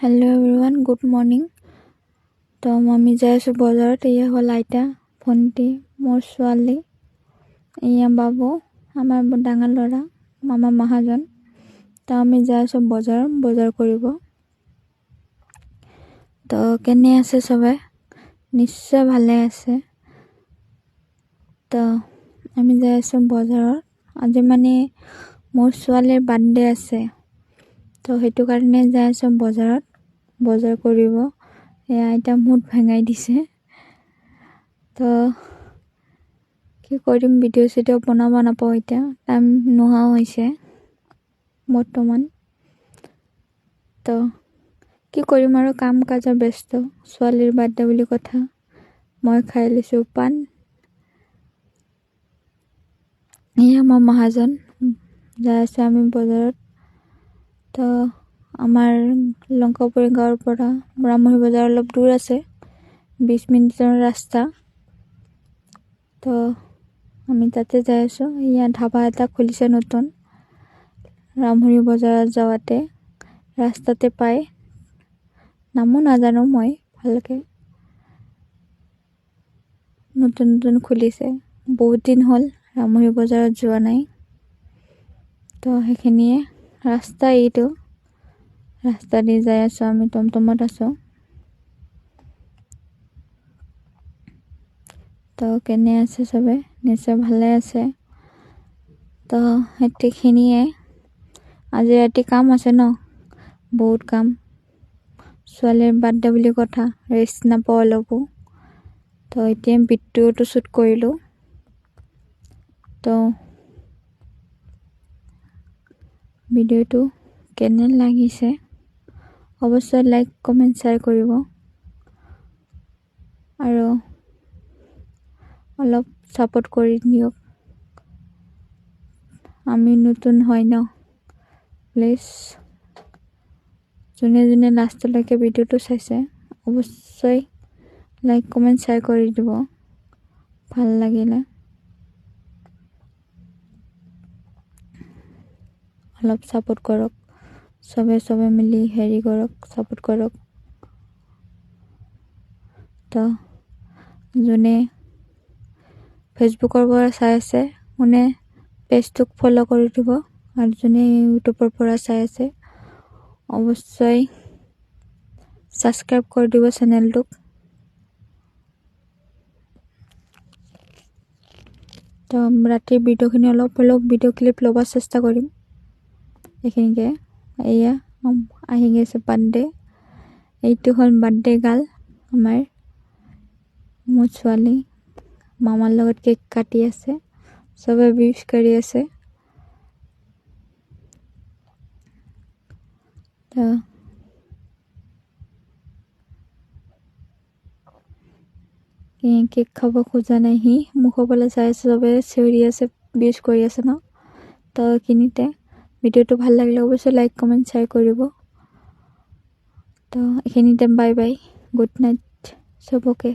Hello everyone good morning. तो আমি যাই আছোঁ বজাৰত। এয়া হ'ল আইতা, ভণ্টি, মোৰ ছোৱালী, এয়া বাবু, আমাৰ ডাঙৰ ল'ৰা, মামা মহাজন। তো আমি যাই আছোঁ বজাৰ কৰিব। তো কেনে আছে সবে? নিশ্চয় ভালে আছে। তো আমি যাই আছোঁ বজাৰত। আজি মানে মোৰ ছোৱালীৰ বাৰ্থডে আছে, তো সেইটো কাৰণে যাই আছোঁ বজাৰ কৰিব। এয়া আইতা মুঠ ভেঙাই দিছে। তো কি কৰিম, ভিডিঅ' বনাব নাপাওঁ, এতিয়া টাইম নোহোৱাও হৈছে বৰ্তমান। তো কি কৰিম আৰু, কাম কাজৰ ব্যস্ত। ছোৱালীৰ বাৰ্থডে বুলি কথা। মই খাই লৈছোঁ পাণ। এয়া আমাৰ মহাজন। যাই আছোঁ আমি বজাৰত। তো আমাৰ লংকাপুৰী গাঁৱৰ পৰা ব্ৰাহ্মণী বজাৰ অলপ দূৰ আছে, 20 মিনিটৰ ৰাস্তা। তো আমি তাতে যাই আছোঁ। এয়া ধাবা এটা খুলিছে নতুন, ব্ৰাহ্মণী বজাৰত যাওঁতে ৰাস্তাতে পায়। নামো নাজানো মই ভালকৈ, নতুন খুলিছে। বহুত দিন হ'ল ব্ৰাহ্মণী বজাৰত যোৱা নাই। তো সেইখিনিয়ে ৰাস্তা, এইটো ৰাস্তা দি যাই আছোঁ আমি, টমটমত আছোঁ। তো কেনে আছে সবে? নিশ্চয় ভালে আছে। তো সেইখিনিয়ে। আজি ৰাতি কাম আছে ন, বহুত কাম। ছোৱালীৰ বাৰ্থডে বুলি কথা, ৰেষ্ট নাপাওঁ অলপো। তো এতিয়া ভিডিঅ'টো শ্বুট কৰিলোঁ। তো ভিডিঅ'টো কেনে লাগিছে অৱশ্যই লাইক কমেণ্ট শ্বেয়াৰ কৰিব, আৰু অলপ ছাপোৰ্ট কৰি দিয়ক। আমি নতুন হয় ন, প্লিজ যোনে লাষ্টলৈকে ভিডিঅ'টো চাইছে অৱশ্যই লাইক কমেণ্ট শ্বেয়াৰ কৰি দিব, ভাল লাগিলে। অলপ ছাপোৰ্ট কৰক, চবে মিলি হেৰি কৰক, ছাপোৰ্ট কৰক। তো যোনে ফেচবুকৰ পৰা চাই আছে, যোনে পেজটোক ফ'ল' কৰি দিব, আৰু যোনে ইউটিউবৰ পৰা চাই আছে অৱশ্যই ছাবস্ক্ৰাইব কৰি দিব চেনেলটোক। তো ৰাতিৰ ভিডিঅ'খিনি অলপ ভিডিঅ' ক্লিপ ল'ব চেষ্টা কৰিম এইখিনিকে। এয়া আহি গৈছে বাৰ্থডে। এইটো হ'ল বাৰ্থডে গাৰ্ল আমাৰ, মোৰ ছোৱালী। মামাৰ লগত কেক কাটি আছে, চবে উইছ কৰি আছে। তো কেক খাব খোজা নাই, সি মুখৰ ফালে চাই আছে, চবে চিঞৰি আছে, উইছ কৰি আছে ন। তো এইখিনিতে ভিডিঅ'টো ভাল লাগিলে অৱশ্যই লাইক কমেণ্ট শ্বেয়াৰ কৰিব। তো এইখিনিতে বাই বাই, গুড নাইট চবকে।